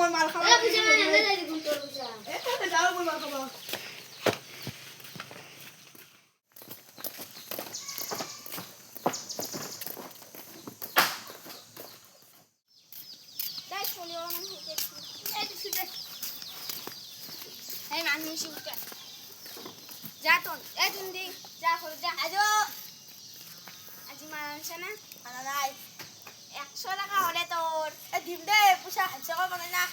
মই মাল খাব যাও মই মাল খাব Hey man, you shoot it. Jaton, Jundi, Jaffer, Jahajo. Ajiman Sana, Anadai. Exola Horetor, a dim day, push out, so on and up.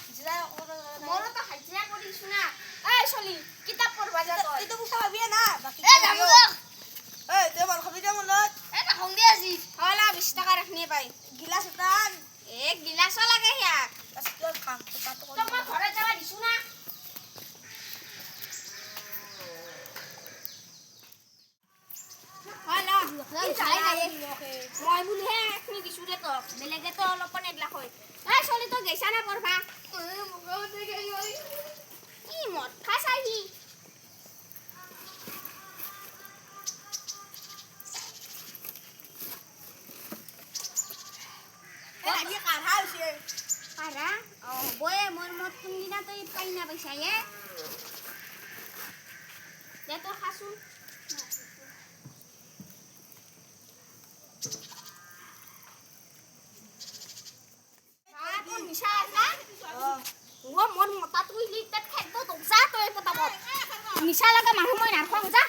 Morata Hajia, what is now? Actually, get up for Bajato. It was a Vienna, but hey, they were having a lot. And a Hondiazi, all of his star of nearby. Gilas done. Egg, Gilasola here. That's your camp. Come on, Horaja, Suna. মই বুলিহে এখনি দিছো দে তোক বেলেগে তো অলপ নেগলা হয় এই চলি তো গেছা না পঢ়বা কি মত খাসাহি আজি কাঢ়া হৈছে কাঢ়া বয়ে মোৰ মত কোনদিনা তই পাই না পইচা এ দে তো খাসু নিশা লাগা মানুহ মই নাখাওঁ যা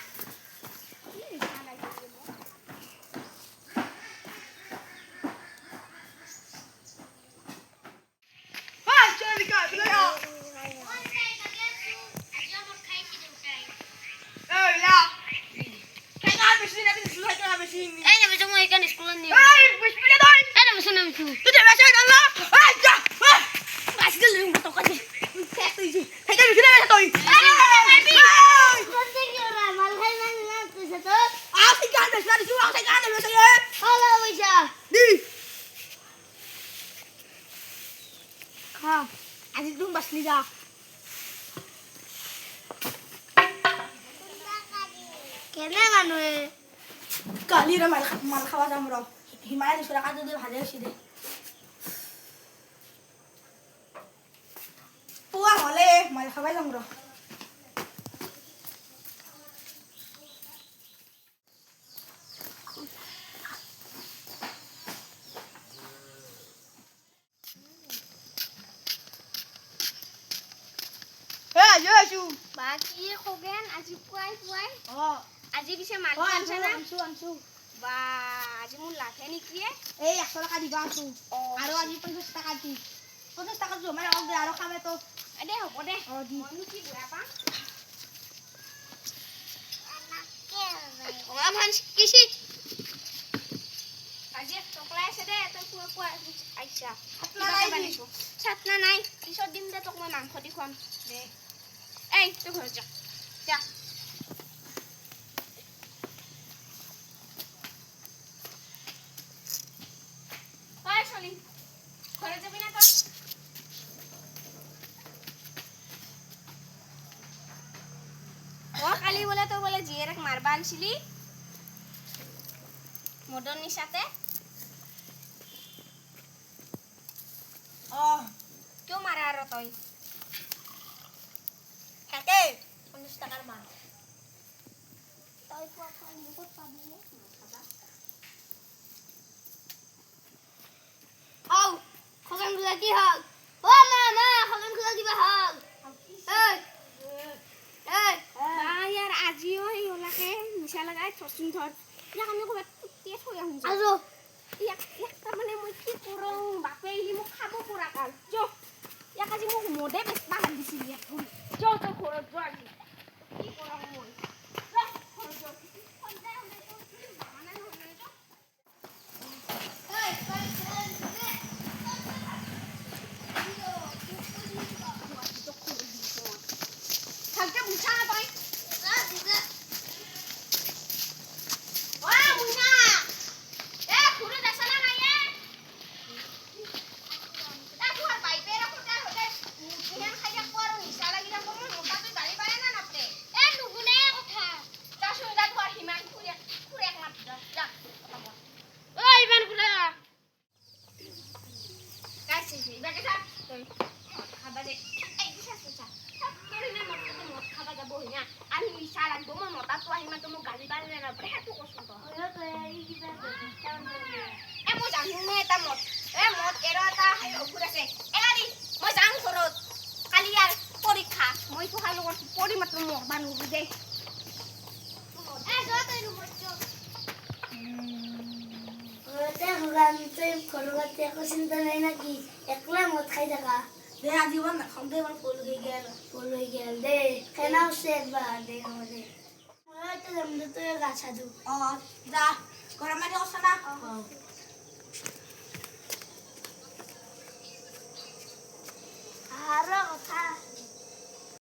আজি তুমি বাছলি যা কেনে মানুহে কালি রে মাল খাওয়া যাম র হিমালয় দিছরা কাজ দিয়ে ভাজে হইছি দে পুয়া হলে মাল খাওয়া যাম র বাকি খগেন আজি পুৱাই আজি পিছে মাল আনছ না আনছো বা আজি মোৰ লাভে নেকি এই 100 টাকা দিবা আছো আৰু আজি 50 টাকা দি 50 টাকা জমা ৰাখ দে আৰু খাবে তো দে হ'ব দে মই কি বুঢ়া পা আমান কিছি আজি টকলা আছে দে তই পুৱা আইছা ছাতনা নাই পিছত দিম দে তোক মই মাংস দি খুৱাম দে এই তুই ঘরে যা যা কই চলি ঘরে যাবি না তো ও কালি বলে তো বলে জিয়েরক মারবা আনছিলি মদনের সাথে কেউ মারা আর তুই কাকে 50 টাকার মাল তাই তো আপনি মুকুট পাবি না খাবা আও খগন গুলা কি হল ও মামা খগন গুলা দিবা হল এই यार আজিও এই ওলাকে মিছা লাগাই থসুন ধর ইয়াক আমি কবাত তে থৈ আহু আজো ইয়াক মানে মই কি করং বাপে ই মোক খাব পুরা কাল যো ইয়াক আজি মোক মোডে বেছবা হাত দিছিল ইয়াক যো তো ঘৰত যো আজি কি কৰং মই যো ঘৰত যো সন্ধ্যা হলে তো বাহানা নহলে যো থাকতে বুঝা না পাই বাজে এই বুঝা বুঝা তোরে না মত খাবা যাব হইনা আমি মিছা লাগবো মই মতাটো আহিমা তো মোক গালি পালে না পরে হেতু কষ্ট তো এই কিবা এ মই জানো নে এটা মত এৰ এটা অগুৰ আছে এলাদি মই যাং ঘৰত কালি আর পরীক্ষা মই তো হালো পরি মাত্র মোক বানু বুঝে এ যা তই রুমত যা ওতে হগান তুই ঘরবাতে একো চিন্তা নাই নাকি একলা মদ খাই থাকা দে আজীবন না খাম দে আমার ফুল হয়ে গেল দে খেলাও সে একবার দে আমাদের তো জমলে তুই গাছা দু যা গরম মাঝে অবস্থা না আরো কথা